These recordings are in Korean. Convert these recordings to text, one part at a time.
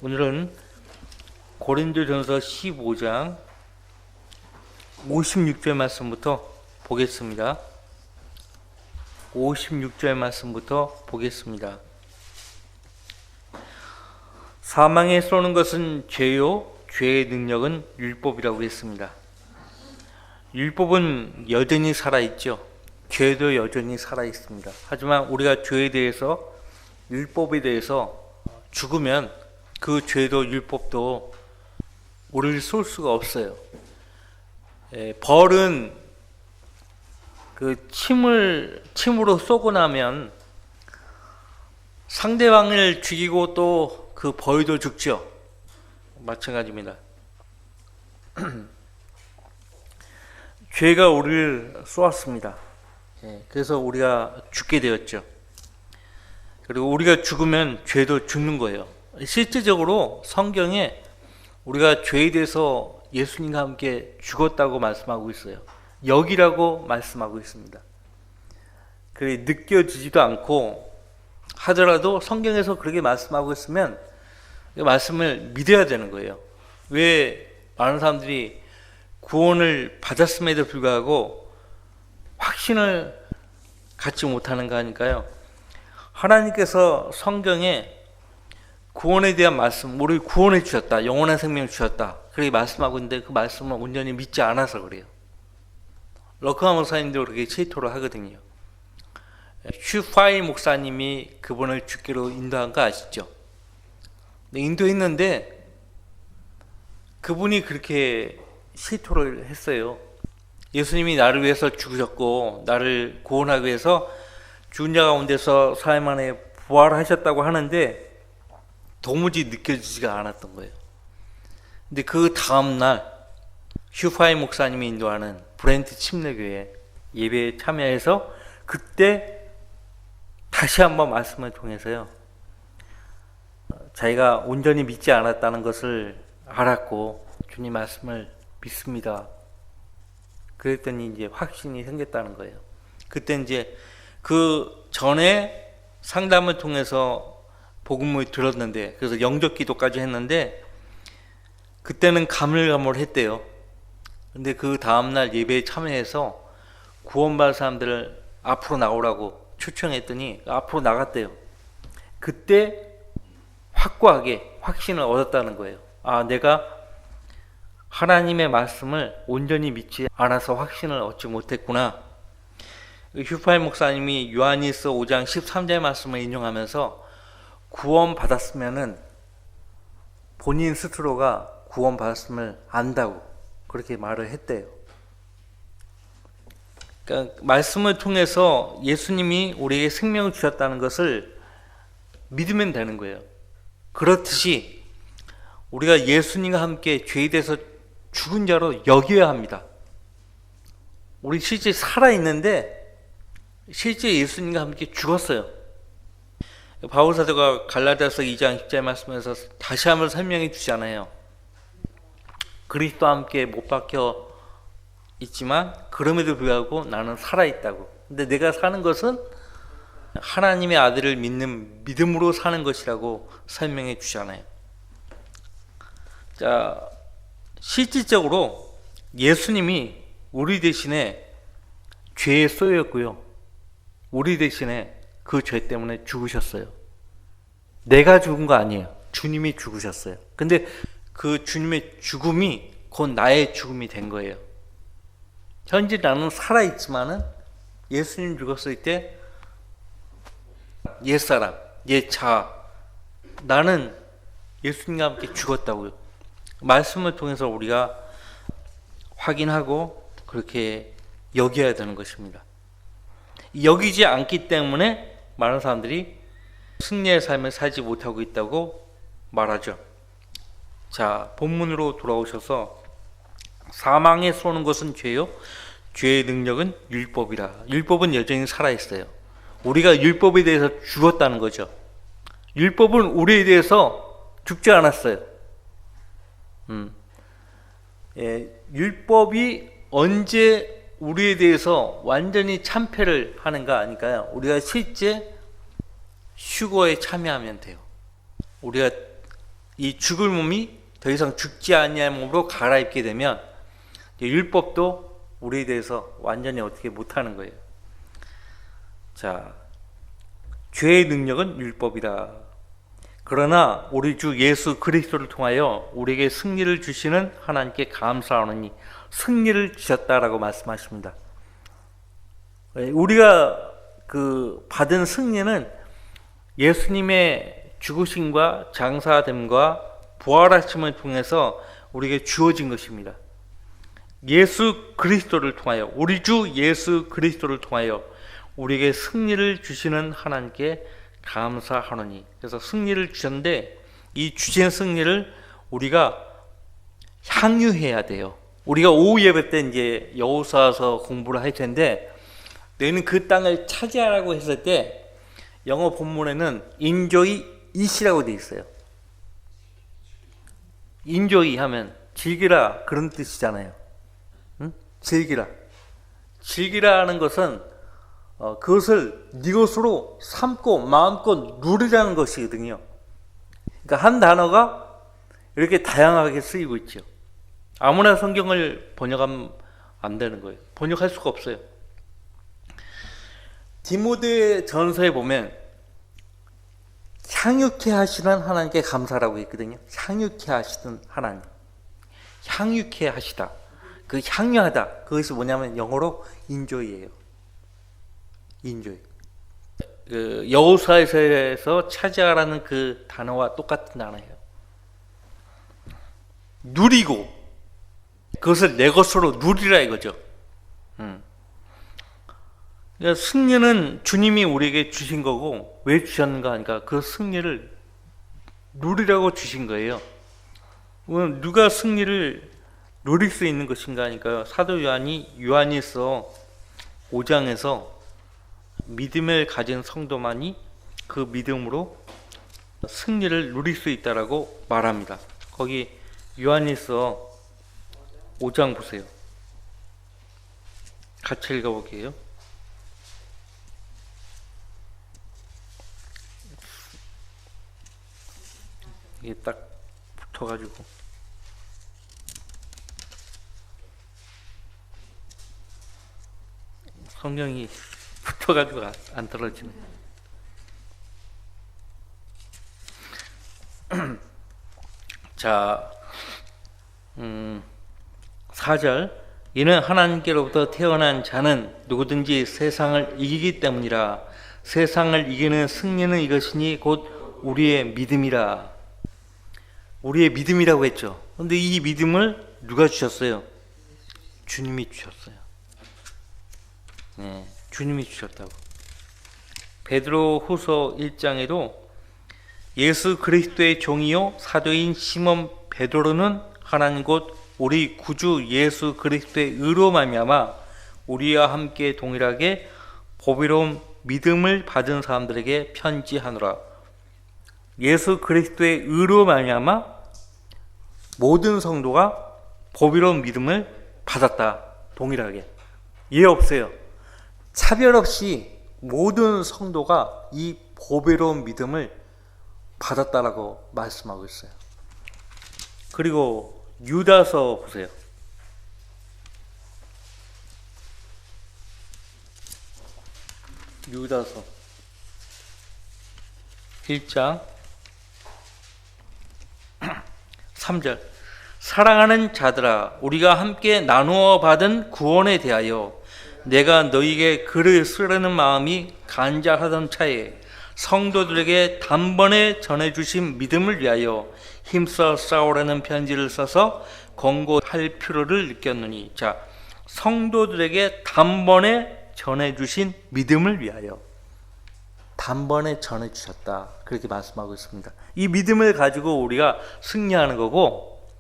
오늘은 고린도전서 15장 56절 말씀부터 보겠습니다. 56절 말씀부터 보겠습니다. 사망에 쏘는 것은 죄요, 죄의 능력은 율법이라고 했습니다. 율법은 여전히 살아있죠. 죄도 여전히 살아있습니다. 하지만 우리가 죄에 대해서, 율법에 대해서 죽으면 그 죄도 율법도 우리를 쏠 수가 없어요. 벌은 그 침으로 쏘고 나면 상대방을 죽이고 또 그 벌도 죽죠. 마찬가지입니다. 죄가 우리를 쏘았습니다. 그래서 우리가 죽게 되었죠. 그리고 우리가 죽으면 죄도 죽는 거예요. 실질적으로 성경에 우리가 죄에 대해서 예수님과 함께 죽었다고 말씀하고 있어요. 여기라고 말씀하고 있습니다. 그게 느껴지지도 않고 하더라도 성경에서 그렇게 말씀하고 있으면 그 말씀을 믿어야 되는 거예요. 왜 많은 사람들이 구원을 받았음에도 불구하고 확신을 갖지 못하는가 하니까요. 하나님께서 성경에 구원에 대한 말씀, 우리 구원해 주셨다, 영원한 생명을 주셨다, 그렇게 말씀하고 있는데 그 말씀을 온전히 믿지 않아서 그래요. 러크하 목사님도 그렇게 체토를 하거든요. 슈파이 목사님이 그분을 죽기로 인도한 거 아시죠? 인도했는데 그분이 그렇게 체토를 했어요. 예수님이 나를 위해서 죽으셨고 나를 구원하기 위해서 죽은 자 가운데서 사흘 만에 부활하셨다고 하는데 도무지 느껴지지가 않았던 거예요. 근데 그 다음날 슈파이 목사님이 인도하는 브렌트 침례교회 예배에 참여해서 그때 다시 한번 말씀을 통해서요, 자기가 온전히 믿지 않았다는 것을 알았고 주님 말씀을 믿습니다. 그랬더니 이제 확신이 생겼다는 거예요. 그때 이제 그 전에 상담을 통해서 복음을 들었는데, 그래서 영접 기도까지 했는데 그때는 가물가물했대요. 근데 그 다음날 예배에 참여해서 구원받은 사람들을 앞으로 나오라고 초청했더니 앞으로 나갔대요. 그때 확고하게 확신을 얻었다는 거예요. 아, 내가 하나님의 말씀을 온전히 믿지 않아서 확신을 얻지 못했구나. 휴파이 목사님이 요한일서 5장 13절 말씀을 인용하면서 구원받았으면은 본인 스스로가 구원받았음을 안다고 그렇게 말을 했대요. 그러니까 말씀을 통해서 예수님이 우리에게 생명을 주셨다는 것을 믿으면 되는 거예요. 그렇듯이 우리가 예수님과 함께 죄에 대해서 죽은 자로 여겨야 합니다. 우리 실제 살아있는데 실제 예수님과 함께 죽었어요. 바울 사도가 갈라디아서 2장 10절 말씀에서 다시 한번 설명해 주잖아요. 그리스도와 함께 못 박혀 있지만 그럼에도 불구하고 나는 살아있다고. 근데 내가 사는 것은 하나님의 아들을 믿는 믿음으로 사는 것이라고 설명해 주잖아요. 자, 실질적으로 예수님이 우리 대신에 죄에 쏘였고요, 우리 대신에 그 죄 때문에 죽으셨어요. 내가 죽은 거 아니에요. 주님이 죽으셨어요. 근데 그 주님의 죽음이 곧 나의 죽음이 된 거예요. 현재 나는 살아있지만은 예수님 죽었을 때 옛사람, 옛자, 나는 예수님과 함께 죽었다고요. 말씀을 통해서 우리가 확인하고 그렇게 여겨야 되는 것입니다. 여기지 않기 때문에 많은 사람들이 승리의 삶을 살지 못하고 있다고 말하죠. 자, 본문으로 돌아오셔서 사망에 쏘는 것은 죄요, 죄의 능력은 율법이라. 율법은 여전히 살아있어요. 우리가 율법에 대해서 죽었다는 거죠. 율법은 우리에 대해서 죽지 않았어요. 율법이 언제 우리에 대해서 완전히 참패를 하는가 하니까요, 우리가 실제 휴거에 참여하면 돼요. 우리가 이 죽을 몸이 더 이상 죽지 아니할 몸으로 갈아입게 되면 율법도 우리에 대해서 완전히 어떻게 못하는 거예요. 자, 죄의 능력은 율법이다. 그러나 우리 주 예수 그리스도를 통하여 우리에게 승리를 주시는 하나님께 감사하노니 승리를 주셨다라고 말씀하십니다. 우리가 받은 승리는 예수님의 죽으심과 장사됨과 부활하심을 통해서 우리에게 주어진 것입니다. 예수 그리스도를 통하여, 우리 주 예수 그리스도를 통하여 우리에게 승리를 주시는 하나님께 감사하노니. 그래서 승리를 주셨는데 이 주신 승리를 우리가 향유해야 돼요. 우리가 오후 예배 때 이제 여호수아서 공부를 할 텐데, 너희는 그 땅을 차지하라고 했을 때 영어 본문에는 enjoy it이라고 되어 있어요. enjoy 하면 즐기라 그런 뜻이잖아요. 응? 즐기라는 것은 그것을 네 것으로 삼고 마음껏 누리라는 것이거든요. 그러니까 한 단어가 이렇게 다양하게 쓰이고 있죠. 아무나 성경을 번역하면 안 되는 거예요. 번역할 수가 없어요. 디모데 전서에 보면 향유케 하시는 하나님께 감사라고 있거든요. 향유케 하시는 하나님. 향유케 하시다. 그 향유하다. 그것이 뭐냐면 영어로 인조이예요. 인조이. 여호수아에서 차지하라는 그 단어와 똑같은 단어예요. 누리고 그것을 내 것으로 누리라 이거죠. 그러니까 승리는 주님이 우리에게 주신 거고, 왜 주셨는가 하니까 그 승리를 누리라고 주신 거예요. 누가 승리를 누릴 수 있는 것인가 하니까 사도 요한일서 5장에서 믿음을 가진 성도만이 그 믿음으로 승리를 누릴 수 있다라고 말합니다. 거기 요한일서 5장 보세요. 같이 읽어볼게요. 이게 딱 붙어가지고 성경이 붙어가지고 안 떨어지네. 자, 4절. 이는 하나님께로부터 태어난 자는 누구든지 세상을 이기기 때문이라. 세상을 이기는 승리는 이것이니 곧 우리의 믿음이라. 우리의 믿음이라고 했죠. 그런데 이 믿음을 누가 주셨어요? 주님이 주셨어요. 네, 주님이 주셨다고. 베드로후서 1장에도 예수 그리스도의 종이요 사도인 시몬 베드로는 하나님 곧 우리 구주 예수 그리스도의 의로 말미암아 우리와 함께 동일하게 보배로운 믿음을 받은 사람들에게 편지하노라. 예수 그리스도의 의로 말미암아 모든 성도가 보배로운 믿음을 받았다. 동일하게. 예 없어요. 차별 없이 모든 성도가 이 보배로운 믿음을 받았다라고 말씀하고 있어요. 그리고 유다서 보세요. 유다서 1장 3절. 사랑하는 자들아, 우리가 함께 나누어 받은 구원에 대하여 내가 너희에게 글을 쓰려는 마음이 간절하던 차에 성도들에게 단번에 전해주신 믿음을 위하여 힘써 싸우라는 편지를 써서 권고할 필요를 느꼈느니. 자, 성도들에게 단번에 전해주신 믿음을 위하여 단번에 전해주셨다. 그렇게 말씀하고 있습니다. 이 믿음을 가지고 우리가 승리하는 거고,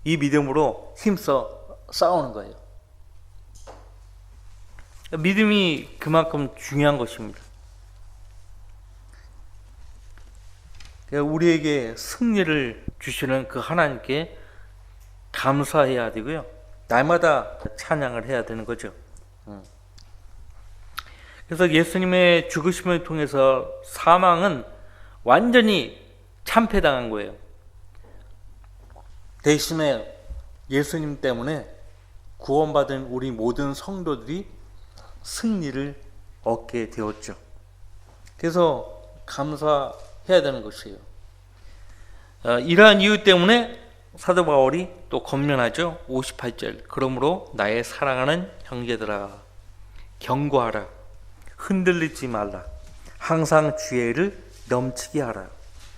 이 믿음으로 힘써 싸우는 거예요. 믿음이 그만큼 중요한 것입니다. 우리에게 승리를 주시는 그 하나님께 감사해야 되고요. 날마다 찬양을 해야 되는 거죠. 그래서 예수님의 죽으심을 통해서 사망은 완전히 참패당한 거예요. 대신에 예수님 때문에 구원받은 우리 모든 성도들이 승리를 얻게 되었죠. 그래서 감사해야 되는 것이에요. 이러한 이유 때문에 사도 바울이 또 권면하죠. 58절. 그러므로 나의 사랑하는 형제들아, 경고하라. 흔들리지 말라. 항상 주의를 넘치게 하라.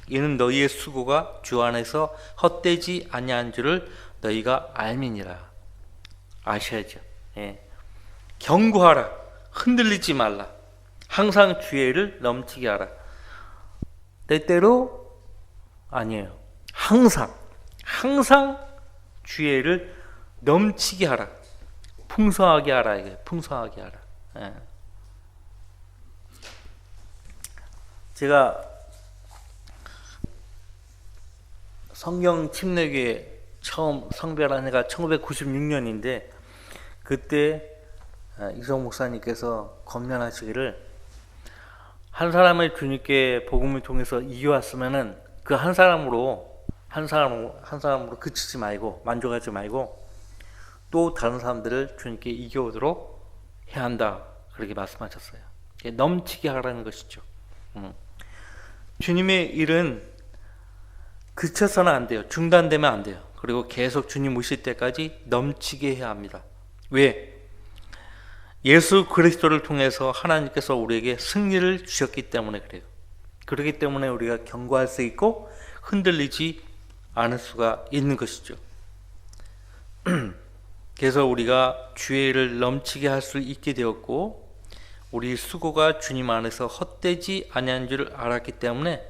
이는 너희의 수고가 주 안에서 헛되지 아니한 줄을 너희가 알미니라. 아셔야죠. 예. 경고하라. 흔들리지 말라. 항상 주의를 넘치게 하라. 때때로 아니에요. 항상 주의를 넘치게 하라. 풍성하게 하라. 이게 풍성하게 하라. 예. 제가 성경 침례교회 처음 성별한 해가 1996년인데 그때 이성 목사님께서 권면하시기를 한 사람을 주님께 복음을 통해서 이겨왔으면은 그 한 사람으로 그치지 말고 만족하지 말고 또 다른 사람들을 주님께 이겨오도록 해야 한다. 그렇게 말씀하셨어요. 넘치게 하라는 것이죠. 주님의 일은 그쳐서는 안 돼요. 중단되면 안 돼요. 그리고 계속 주님 오실 때까지 넘치게 해야 합니다. 왜? 예수 그리스도를 통해서 하나님께서 우리에게 승리를 주셨기 때문에 그래요. 그렇기 때문에 우리가 경고할 수 있고 흔들리지 않을 수가 있는 것이죠. 그래서 우리가 주의를 넘치게 할 수 있게 되었고 우리 수고가 주님 안에서 헛되지 아니한 줄을 알았기 때문에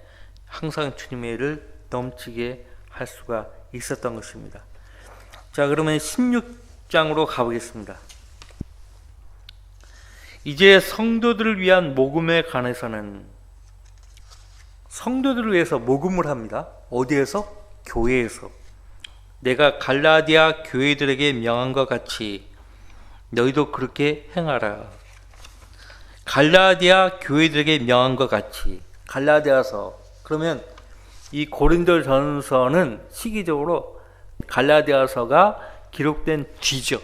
항상 주님의 일을 넘치게 할 수가 있었던 것입니다. 자, 그러면 16장으로 가보겠습니다. 이제 성도들을 위한 모금에 관해서는 성도들을 위해서 모금을 합니다. 어디에서? 교회에서. 내가 갈라디아 교회들에게 명한 것 같이 너희도 그렇게 행하라. 갈라디아 교회들에게 명한 것 같이. 갈라디아서. 그러면 이 고린도전서는 시기적으로 갈라디아서가 기록된 뒤죠.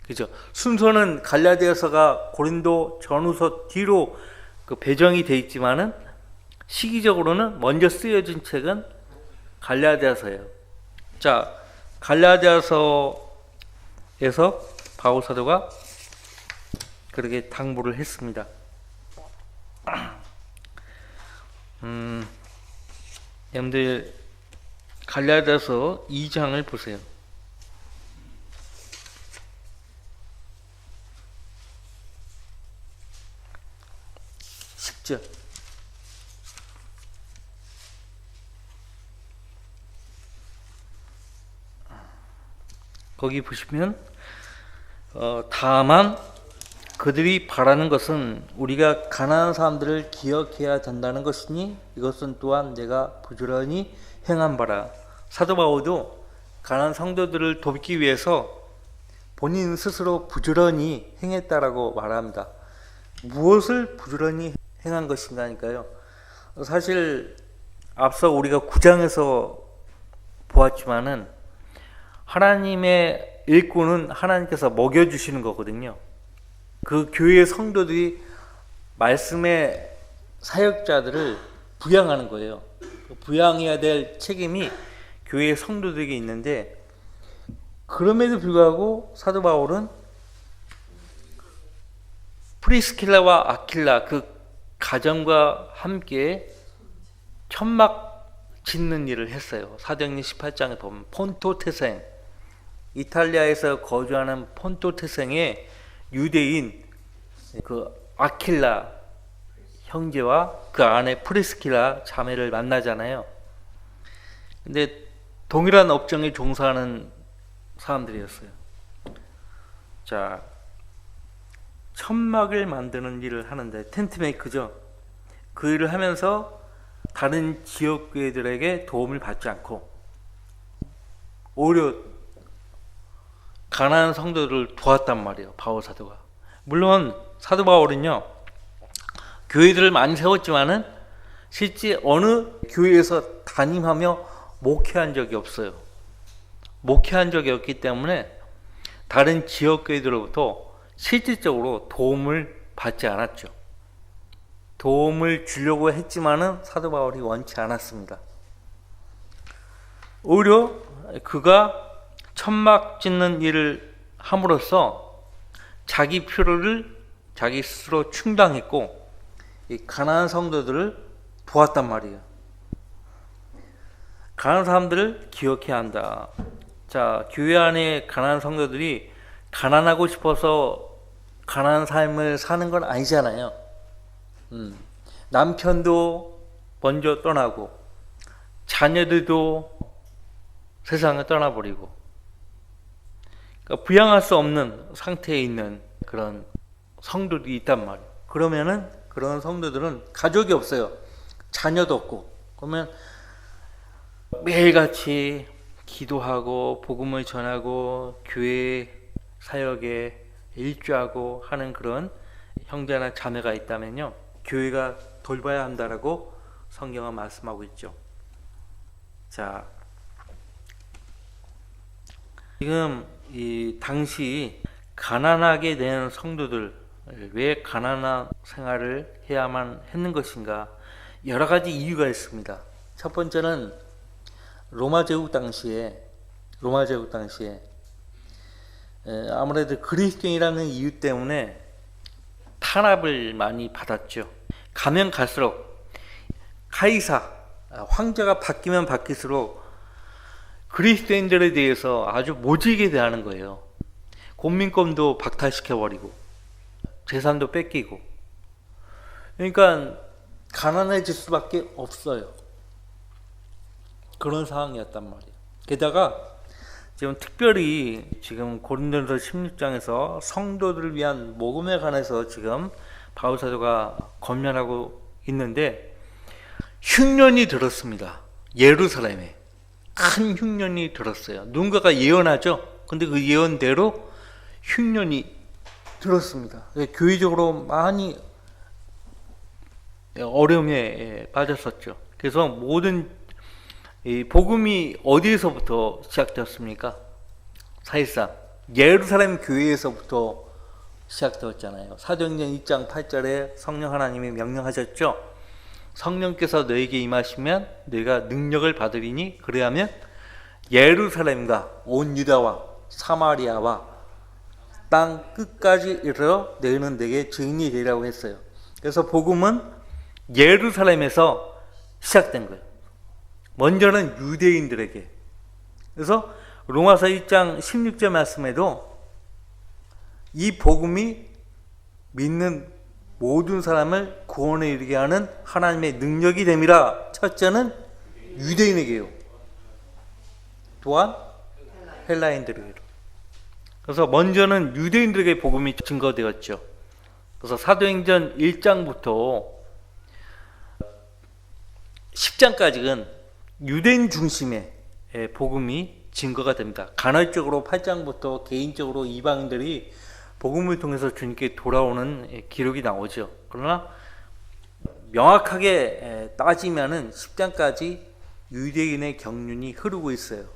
그죠? 순서는 갈라디아서가 고린도전후서 뒤로 그 배정이 돼 있지만은 시기적으로는 먼저 쓰여진 책은 갈라디아서예요. 자, 갈라디아서에서 바울 사도가 그렇게 당부를 했습니다. 여러분들 갈라디아서 2장을 보세요. 10절. 거기 보시면 다만 그들이 바라는 것은 우리가 가난한 사람들을 기억해야 된다는 것이니 이것은 또한 내가 부지런히 행한 바라. 사도 바울도 가난한 성도들을 돕기 위해서 본인 스스로 부지런히 행했다라고 말합니다. 무엇을 부지런히 행한 것인가 하니까요. 사실 앞서 우리가 9장에서 보았지만은 하나님의 일꾼은 하나님께서 먹여주시는 거거든요. 그 교회의 성도들이 말씀의 사역자들을 부양하는 거예요. 부양해야 될 책임이 교회의 성도들에게 있는데 그럼에도 불구하고 사도 바울은 프리스킬라와 아킬라 그 가정과 함께 천막 짓는 일을 했어요. 사도행전 18장에 보면 폰토테생, 이탈리아에서 거주하는 폰토테생의 유대인 그 아킬라 형제와 그 아내 프리스킬라 자매를 만나잖아요. 근데 동일한 업종에 종사하는 사람들이었어요. 자, 천막을 만드는 일을 하는데 텐트메이크죠. 그 일을 하면서 다른 지역교회들에게 도움을 받지 않고 오히려 가난한 성도들을 도왔단 말이에요. 바울 사도가. 물론 사도 바울은요 교회들을 많이 세웠지만은 실제 어느 교회에서 담임하며 목회한 적이 없어요. 목회한 적이 없기 때문에 다른 지역교회들로부터 실질적으로 도움을 받지 않았죠. 도움을 주려고 했지만은 사도 바울이 원치 않았습니다. 오히려 그가 천막 짓는 일을 함으로써 자기 필요를 자기 스스로 충당했고 이 가난한 성도들을 도왔단 말이에요. 가난한 사람들을 기억해야 한다. 자, 교회 안에 가난한 성도들이 가난하고 싶어서 가난한 삶을 사는 건 아니잖아요. 남편도 먼저 떠나고 자녀들도 세상을 떠나버리고 그러니까 부양할 수 없는 상태에 있는 그런 성도들이 있단 말이에요. 그러면은 그런 성도들은 가족이 없어요. 자녀도 없고. 그러면 매일같이 기도하고 복음을 전하고 교회 사역에 일조하고 하는 그런 형제나 자매가 있다면요, 교회가 돌봐야 한다라고 성경은 말씀하고 있죠. 자, 지금 이 당시 가난하게 된 성도들, 왜 가난한 생활을 해야만 했는 것인가? 여러 가지 이유가 있습니다. 첫 번째는 로마 제국 당시에 아무래도 그리스도인이라는 이유 때문에 탄압을 많이 받았죠. 가면 갈수록 카이사, 황제가 바뀌면 바뀔수록 그리스도인들에 대해서 아주 모질게 대하는 거예요. 공민권도 박탈시켜버리고 재산도 뺏기고, 그러니까 가난해질 수밖에 없어요. 그런 상황이었단 말이에요. 게다가 지금 특별히 지금 고린도전서 16장에서 성도들을 위한 모금에 관해서 지금 바울 사도가 권면하고 있는데 흉년이 들었습니다. 예루살렘에 큰 흉년이 들었어요. 누군가가 예언하죠. 근데 그 예언대로 흉년이 들었습니다. 교회적으로 많이 어려움에 빠졌었죠. 그래서 모든 이 복음이 어디에서부터 시작되었습니까? 사실상 예루살렘 교회에서부터 시작되었잖아요. 사도행전 1장 8절에 성령 하나님이 명령하셨죠. 성령께서 너에게 임하시면 너희가 능력을 받으리니 그래야면 예루살렘과 온 유다와 사마리아와 땅 끝까지 이르러 너희는 내게 증인이 되리라고 했어요. 그래서 복음은 예루살렘에서 시작된 거예요. 먼저는 유대인들에게. 그래서 로마서 1장 16절 말씀에도 이 복음이 믿는 모든 사람을 구원에 이르게 하는 하나님의 능력이 됨이라. 첫째는 유대인에게요. 또한 헬라인들에게로. 그래서 먼저는 유대인들에게 복음이 증거되었죠. 그래서 사도행전 1장부터 10장까지는 유대인 중심의 복음이 증거가 됩니다. 간헐적으로 8장부터 개인적으로 이방인들이 복음을 통해서 주님께 돌아오는 기록이 나오죠. 그러나 명확하게 따지면은 10장까지 유대인의 경륜이 흐르고 있어요.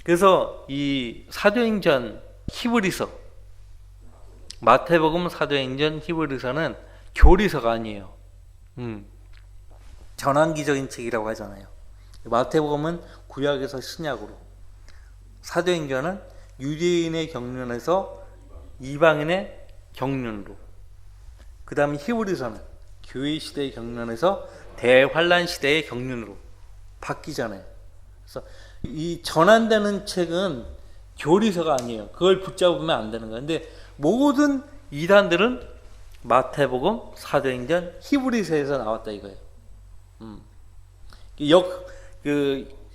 그래서 이 사도행전, 히브리서, 마태복음, 사도행전, 히브리서는 교리서가 아니에요. 전환기적인 책이라고 하잖아요. 마태복음은 구약에서 신약으로, 사도행전은 유대인의 경륜에서 이방인의 경륜으로, 그 다음에 히브리서는 교회 시대의 경륜에서 대환란 시대의 경륜으로 바뀌잖아요. 그래서 이 전환되는 책은 교리서가 아니에요. 그걸 붙잡으면 안 되는 거예요. 근데 모든 이단들은 마태복음, 사도행전, 히브리서에서 나왔다 이거예요.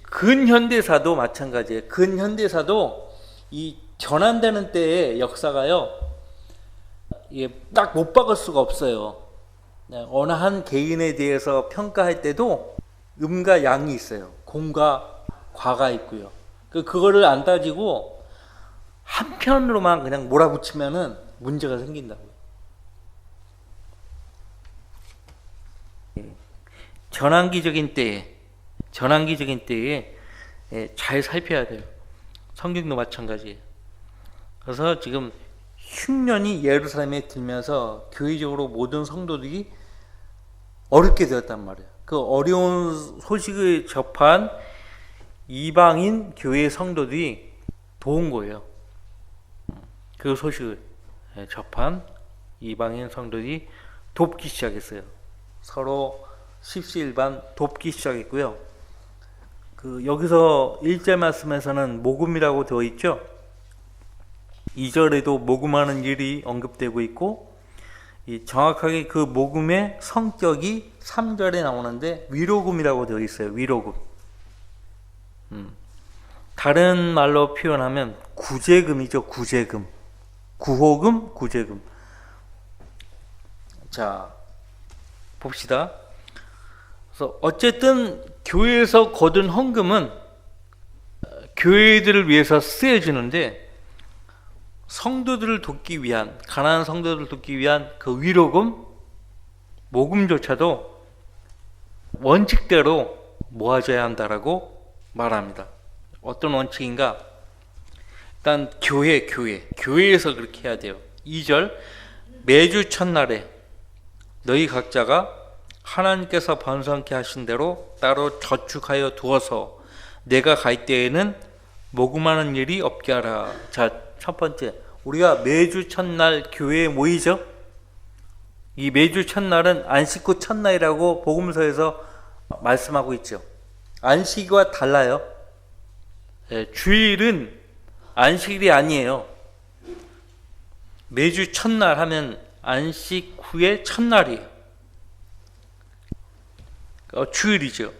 근현대사도 마찬가지예요. 근현대사도 이 전환되는 때의 역사가요, 이게 딱 못 박을 수가 없어요. 어느 한 개인에 대해서 평가할 때도 음과 양이 있어요. 공과 과가 있고요. 그거를 안 따지고 한편으로만 그냥 몰아붙이면은 문제가 생긴다고요. 전환기적인 때에 잘 살펴야 돼요. 성경도 마찬가지예요. 그래서 지금 흉년이 예루살렘에 들면서 교회적으로 모든 성도들이 어렵게 되었단 말이에요. 그 어려운 소식을 접한 이방인 교회 성도들이 도운 거예요. 그 소식을 접한 이방인 성도들이 돕기 시작했어요. 서로 십시일반 돕기 시작했고요. 여기서 1절 말씀에서는 모금이라고 되어 있죠. 2절에도 모금하는 일이 언급되고 있고, 정확하게 그 모금의 성격이 3절에 나오는데 위로금이라고 되어 있어요. 위로금. 다른 말로 표현하면 구제금이죠. 구제금. 구호금, 구제금. 자, 봅시다. 그래서 어쨌든 교회에서 거둔 헌금은 교회들을 위해서 쓰여지는데, 성도들을 돕기 위한, 가난한 성도들을 돕기 위한 그 위로금, 모금조차도 원칙대로 모아져야 한다라고 말합니다. 어떤 원칙인가? 일단 교회에서 그렇게 해야 돼요. 2절, 매주 첫날에 너희 각자가 하나님께서 번성케 하신 대로 따로 저축하여 두어서 내가 갈 때에는 모금하는 일이 없게 하라. 자, 첫 번째, 우리가 매주 첫날 교회에 모이죠. 이 매주 첫날은 안식 후 첫날이라고 복음서에서 말씀하고 있죠. 안식일과 달라요. 주일은 안식일이 아니에요. 매주 첫날 하면 안식 후에 첫날이에요. 주일이죠.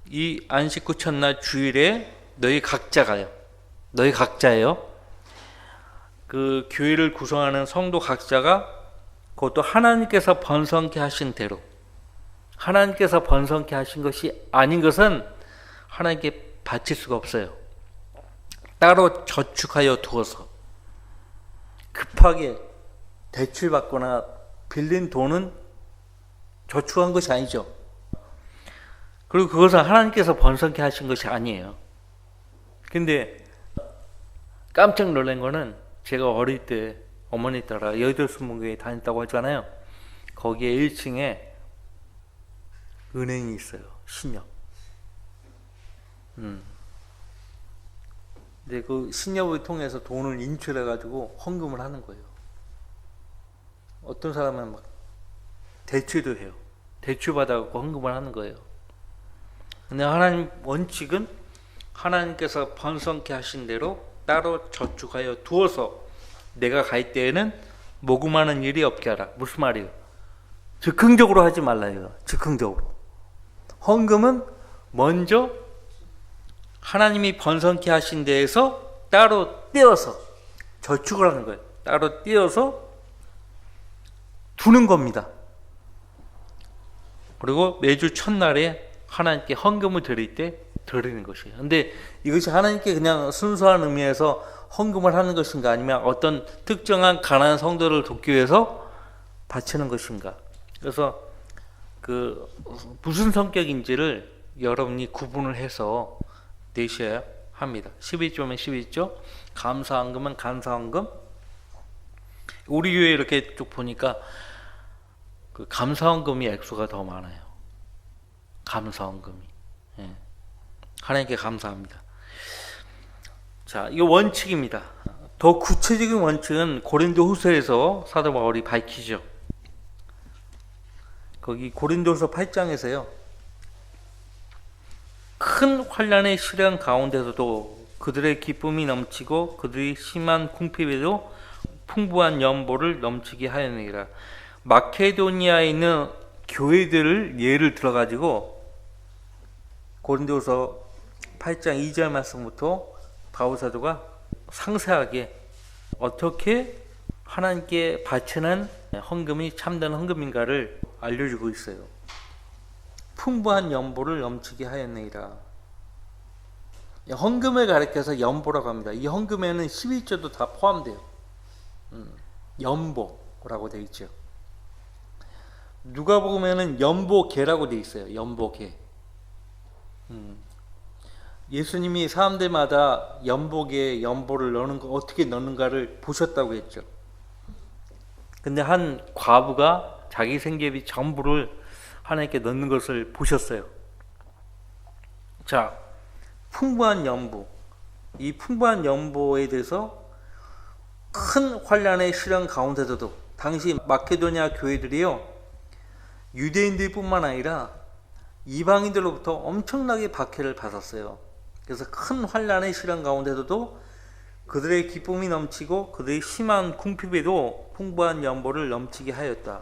이 안식 후 첫날 주일에 너희 각자가요. 너희 각자예요. 그 교회를 구성하는 성도 각자가 그것도 하나님께서 번성케 하신 대로, 하나님께서 번성케 하신 것이 아닌 것은 하나님께 바칠 수가 없어요. 따로 저축하여 두어서, 급하게 대출받거나 빌린 돈은 저축한 것이 아니죠. 그리고 그것은 하나님께서 번성케 하신 것이 아니에요. 근데 깜짝 놀란 거는, 제가 어릴 때 어머니 따라 여의도 순복음교회에 다녔다고 하잖아요. 거기에 1층에 은행이 있어요. 신협. 근데 그 신협을 통해서 돈을 인출해가지고 헌금을 하는 거예요. 어떤 사람은 막 대출도 해요. 대출 받아갖고 헌금을 하는 거예요. 근데 하나님 원칙은 하나님께서 번성케 하신 대로 따로 저축하여 두어서 내가 갈 때에는 모금하는 일이 없게 하라. 무슨 말이에요? 즉흥적으로 하지 말라요. 즉흥적으로. 헌금은 먼저 하나님이 번성케 하신 데에서 따로 떼어서 저축을 하는 거예요. 따로 떼어서 두는 겁니다. 그리고 매주 첫날에 하나님께 헌금을 드릴 때 드리는 것이에요. 근데 이것이 하나님께 그냥 순수한 의미에서 헌금을 하는 것인가, 아니면 어떤 특정한 가난한 성도를 돕기 위해서 바치는 것인가. 그래서 그 무슨 성격인지를 여러분이 구분을 해서 내셔야 합니다. 11조면 11조, 감사헌금은 감사헌금. 우리 교회 이렇게 쭉 보니까 그 감사헌금이 액수가 더 많아요. 감사헌금이. 예. 하나님께 감사합니다. 자, 이거 원칙입니다. 더 구체적인 원칙은 고린도후서에서 사도 바울이 밝히죠. 거기 고린도후서 8장에서요. 큰 환난의 시련 가운데서도 그들의 기쁨이 넘치고 그들이 심한 궁핍에도 풍부한 연보를 넘치게 하였느니라. 마케도니아에 있는 교회들을 예를 들어가지고 고린도후서 8장 2절 말씀부터 바울 사도가 상세하게 어떻게 하나님께 바치는 헌금이 참된 헌금인가를 알려주고 있어요. 풍부한 연보를 넘치게 하였느니라. 헌금을 가리켜서 연보라고 합니다. 이 헌금에는 11조도 다 포함돼요. 연보라고 되어 있죠. 누가복음에는 연보계라고 되어 있어요. 연보계. 예수님이 사람들마다 연복에 연보를 넣는 거 어떻게 넣는가를 보셨다고 했죠. 근데 한 과부가 자기 생계비 전부를 하나님께 넣는 것을 보셨어요. 자, 풍부한 연보. 이 풍부한 연보에 대해서 큰 환란의 시련 가운데서도 당시 마케도니아 교회들이요, 유대인들뿐만 아니라 이방인들로부터 엄청나게 박해를 받았어요. 그래서 큰 환란의 시련 가운데서도 그들의 기쁨이 넘치고 그들의 심한 궁핍에도 풍부한 연보를 넘치게 하였다.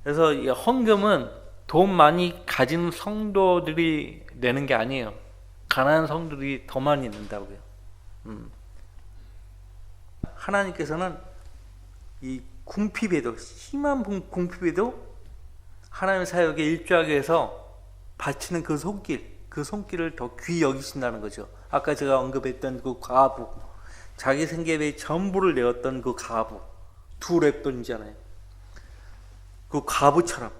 그래서 이 헌금은 돈 많이 가진 성도들이 내는 게 아니에요. 가난한 성도들이 더 많이 낸다고요. 하나님께서는 이 궁핍에도, 심한 궁핍에도 하나님의 사역에 일조하기 위해서 바치는 그 손길을 더 귀히 여기신다는 거죠. 아까 제가 언급했던 그 과부, 자기 생계비의 전부를 내었던 그 과부, 두 랩돈이잖아요. 그 과부처럼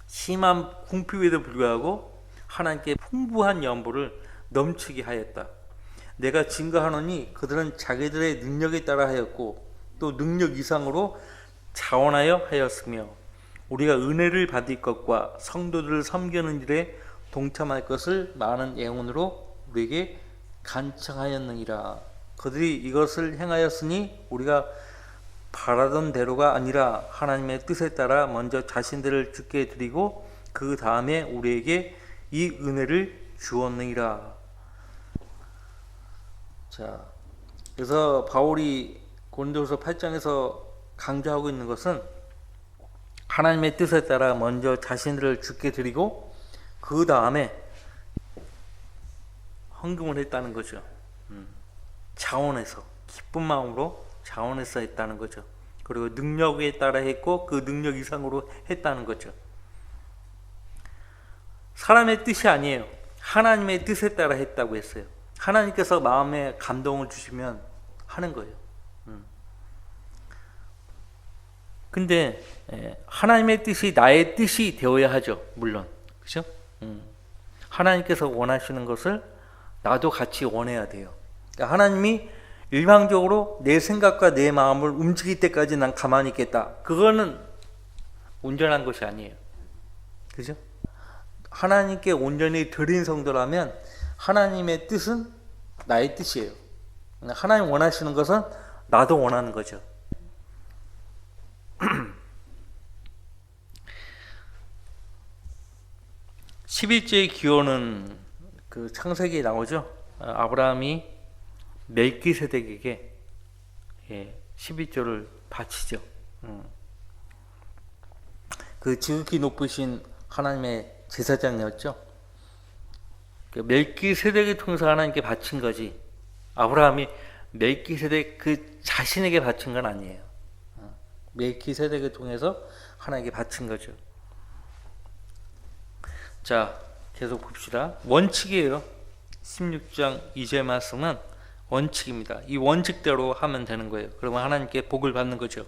심한 궁핍에도 불구하고 하나님께 풍부한 연보를 넘치게 하였다. 내가 증거하노니 그들은 자기들의 능력에 따라 하였고 또 능력 이상으로 자원하여 하였으며 우리가 은혜를 받을 것과 성도들을 섬기는 일에 동참할 것을 많은 애원으로 우리에게 간청하였느니라. 그들이 이것을 행하였으니 우리가 바라던 대로가 아니라 하나님의 뜻에 따라 먼저 자신들을 죽게 드리고 그 다음에 우리에게 이 은혜를 주었느니라. 자, 그래서 바울이 고린도서 8장에서 강조하고 있는 것은 하나님의 뜻에 따라 먼저 자신들을 죽게 드리고 그 다음에 헌금을 했다는 거죠. 자원해서, 기쁜 마음으로 자원해서 했다는 거죠. 그리고 능력에 따라 했고 그 능력 이상으로 했다는 거죠. 사람의 뜻이 아니에요. 하나님의 뜻에 따라 했다고 했어요. 하나님께서 마음에 감동을 주시면 하는 거예요. 근데 하나님의 뜻이 나의 뜻이 되어야 하죠. 물론. 그죠? 하나님께서 원하시는 것을 나도 같이 원해야 돼요. 그러니까 하나님이 일방적으로 내 생각과 내 마음을 움직일 때까지 난 가만히 있겠다. 그거는 온전한 것이 아니에요. 그죠? 하나님께 온전히 드린 성도라면 하나님의 뜻은 나의 뜻이에요. 하나님 원하시는 것은 나도 원하는 거죠. 11제의 기원은 그 창세기에 나오죠. 아브라함이 멜기세덱에게 11조를 바치죠. 그 지극히 높으신 하나님의 제사장이었죠. 그 멜기세덱을 통해서 하나님께 바친 거지, 아브라함이 멜기세덱 그 자신에게 바친 건 아니에요. 멜기세덱을 통해서 하나님께 바친 거죠. 자, 계속 봅시다. 원칙이에요. 16장 2절 말씀은 원칙입니다. 이 원칙대로 하면 되는 거예요. 그러면 하나님께 복을 받는 거죠.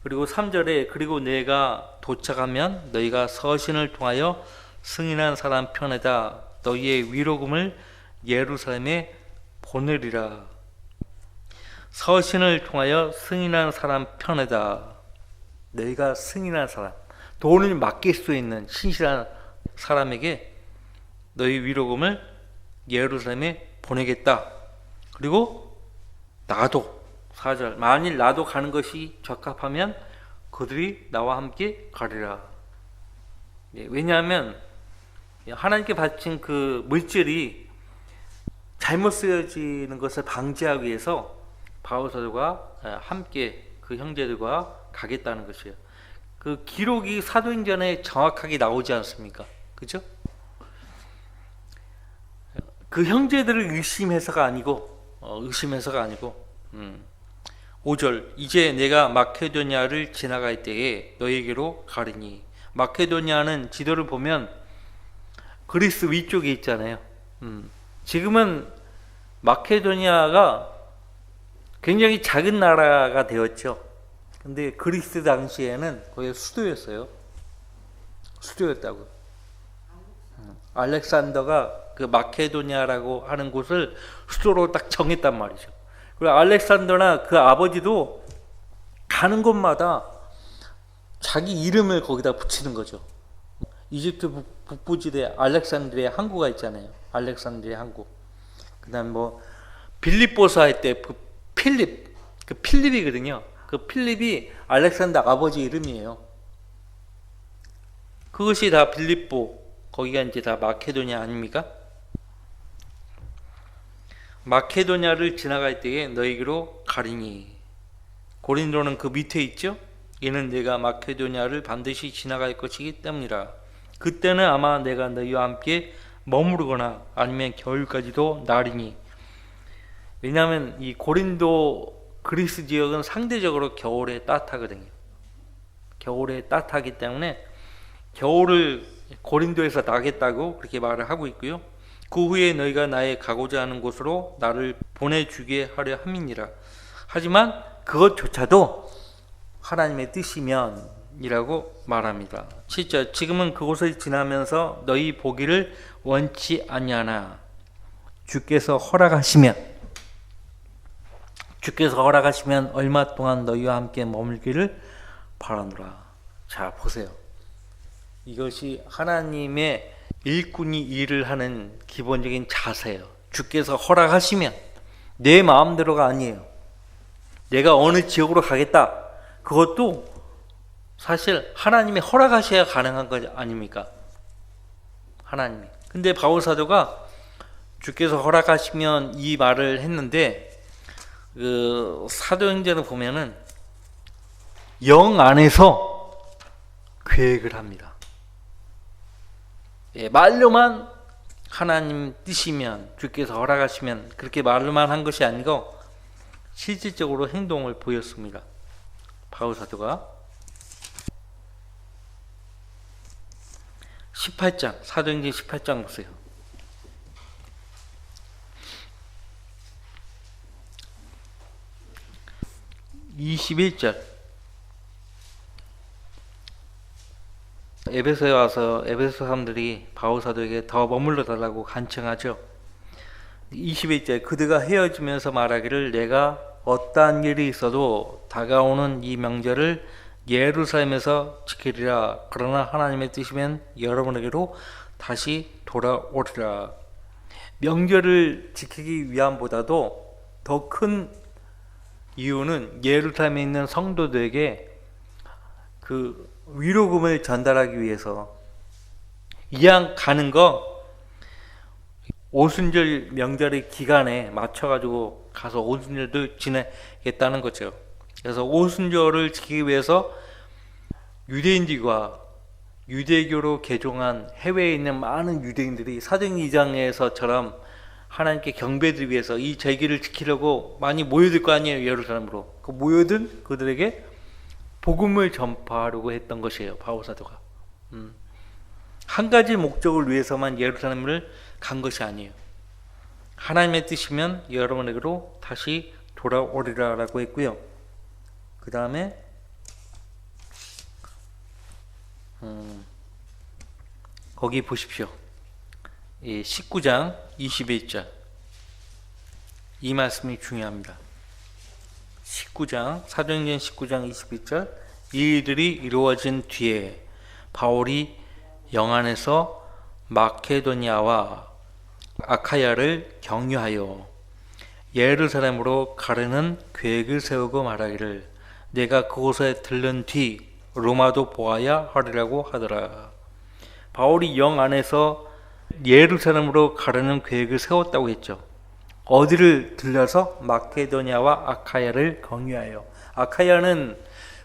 그리고 3절에 그리고 내가 도착하면 너희가 서신을 통하여 승인한 사람 편에다 너희의 위로금을 예루살렘에 보내리라. 서신을 통하여 승인한 사람 편에다, 너희가 승인한 사람, 돈을 맡길 수 있는 신실한 사람에게 너희 위로금을 예루살렘에 보내겠다. 그리고 나도, 4절, 만일 나도 가는 것이 적합하면 그들이 나와 함께 가리라. 왜냐하면 하나님께 바친 그 물질이 잘못 쓰여지는 것을 방지하기 위해서 바울 사도가 함께 그 형제들과 가겠다는 것이에요. 그 기록이 사도행전에 정확하게 나오지 않습니까? 그죠? 그 형제들을 의심해서가 아니고 5절, 이제 내가 마케도니아를 지나갈 때에 너에게로 가리니. 마케도니아는 지도를 보면 그리스 위쪽에 있잖아요. 지금은 마케도니아가 굉장히 작은 나라가 되었죠. 근데 그리스 당시에는 거의 수도였어요. 수도였다고. 알렉산더가 그 마케도니아라고 하는 곳을 수도로 딱 정했단 말이죠. 그리고 알렉산더나 그 아버지도 가는 곳마다 자기 이름을 거기다 붙이는 거죠. 이집트 북부지대 알렉산드리아 항구가 있잖아요. 알렉산드리아 항구. 그다음 뭐 빌립보서 할 때 그 필립이거든요. 그 필립이 알렉산더 아버지 이름이에요. 그것이 다 빌립보, 거기가 이제 다 마케도니아 아닙니까? 마케도니아를 지나갈 때에 너희로 가리니. 고린도는 그 밑에 있죠? 이는 내가 마케도니아를 반드시 지나갈 것이기 때문이라. 그때는 아마 내가 너희와 함께 머무르거나 아니면 겨울까지도 나리니. 왜냐하면 이 고린도 그리스 지역은 상대적으로 겨울에 따뜻하거든요. 겨울에 따뜻하기 때문에 겨울을 고린도에서 나겠다고 그렇게 말을 하고 있고요. 그 후에 너희가 나의 가고자 하는 곳으로 나를 보내주게 하려 함이니라. 하지만 그것조차도 하나님의 뜻이면 이라고 말합니다. 7절 지금은 그곳을 지나면서 너희 보기를 원치 아니하나 주께서 허락하시면 얼마 동안 너희와 함께 머물기를 바라노라. 자, 보세요. 이것이 하나님의 일꾼이 일을 하는 기본적인 자세예요. 주께서 허락하시면, 내 마음대로가 아니에요. 내가 어느 지역으로 가겠다. 그것도 사실 하나님이 허락하셔야 가능한 것 아닙니까? 하나님이. 근데 바울 사도가 주께서 허락하시면 이 말을 했는데, 그 사도행전을 보면은 영 안에서 계획을 합니다. 예, 말로만 하나님 뜻이면, 주께서 허락하시면 그렇게 말로만 한 것이 아니고 실질적으로 행동을 보였습니다. 바울 사도가 18장, 사도행전 18장 보세요. 21절. 에베소에 와서 에베소 사람들이 바울 사도에게 더 머물러 달라고 간청하죠. 21절 그들과 헤어지면서 말하기를 내가 어떠한 일이 있어도 다가오는 이 명절을 예루살렘에서 지키리라. 그러나 하나님의 뜻이면 여러분에게로 다시 돌아오리라. 명절을 지키기 위함보다도 더 큰 이유는 예루살렘에 있는 성도들에게 그 위로금을 전달하기 위해서 이왕 가는 거 오순절 명절의 기간에 맞춰가지고 가서 오순절도 지내겠다는 거죠. 그래서 오순절을 지키기 위해서 유대인들과 유대교로 개종한 해외에 있는 많은 유대인들이 사도행전 2장에서처럼 하나님께 경배드리기 위해서 이 절기를 지키려고 많이 모여들 거 아니에요. 예루살렘으로. 그 모여든 그들에게 복음을 전파하려고 했던 것이에요. 바울 사도가. 한 가지 목적을 위해서만 예루살렘을 간 것이 아니에요. 하나님의 뜻이면 여러분에게로 다시 돌아오리라 라고 했고요. 그 다음에 거기 보십시오. 19장 21절. 이 말씀이 중요합니다. 19장, 사도행전 19장 21절. 이 일들이 이루어진 뒤에 바울이 영안에서 마케도니아와 아카야를 경유하여 예루살렘으로 가려는 계획을 세우고 말하기를 내가 그곳에 들른 뒤 로마도 보아야 하리라고 하더라. 바울이 영 안에서 예루살렘으로 가려는 계획을 세웠다고 했죠. 어디를 들려서 마케도니아와 아카야를 경유하여. 아카야는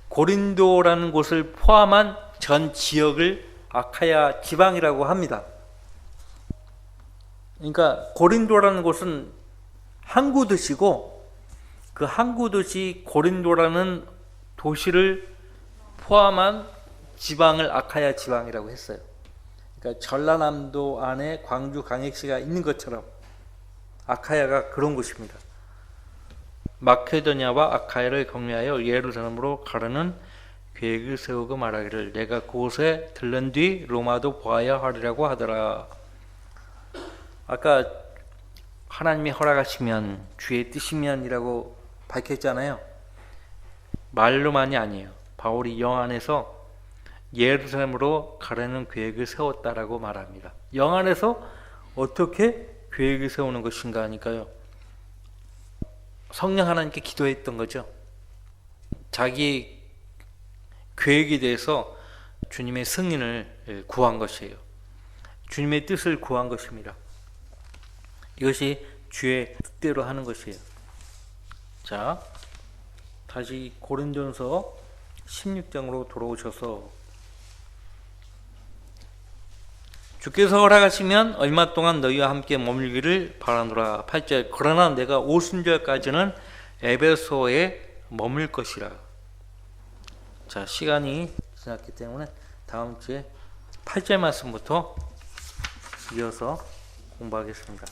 고린도라는 곳을 포함한 전 지역을 아카야 지방이라고 합니다. 그러니까 고린도라는 곳은 항구 도시고 그 항구 도시 고린도라는 도시를 포함한 지방을 아카야 지방이라고 했어요. 그러니까 전라남도 안에 광주 광역시가 있는 것처럼 아카야가 그런 곳입니다. 마케도니아와 아카야를 경유하여 예루살렘으로 가려는 계획을 세우고 말하기를 내가 그곳에 들른 뒤 로마도 보아야 하리라고 하더라. 아까 하나님이 허락하시면 주의 뜻이면이라고 밝혔잖아요. 말로만이 아니에요. 바울이 영 안에서 예루살렘으로 가려는 계획을 세웠다라고 말합니다. 영 안에서 어떻게 계획을 세우는 것인가 하니까요. 성령 하나님께 기도했던 거죠. 자기 계획에 대해서 주님의 승인을 구한 것이에요. 주님의 뜻을 구한 것입니다. 이것이 주의 뜻대로 하는 것이에요. 자, 다시 고린도전서 16장으로 돌아오셔서 주께서 허락하시면 얼마 동안 너희와 함께 머물기를 바라노라. 8절 그러나 내가 오순절까지는 에베소에 머물 것이라. 자, 시간이 지났기 때문에 다음 주에 8절 말씀부터 이어서 공부하겠습니다.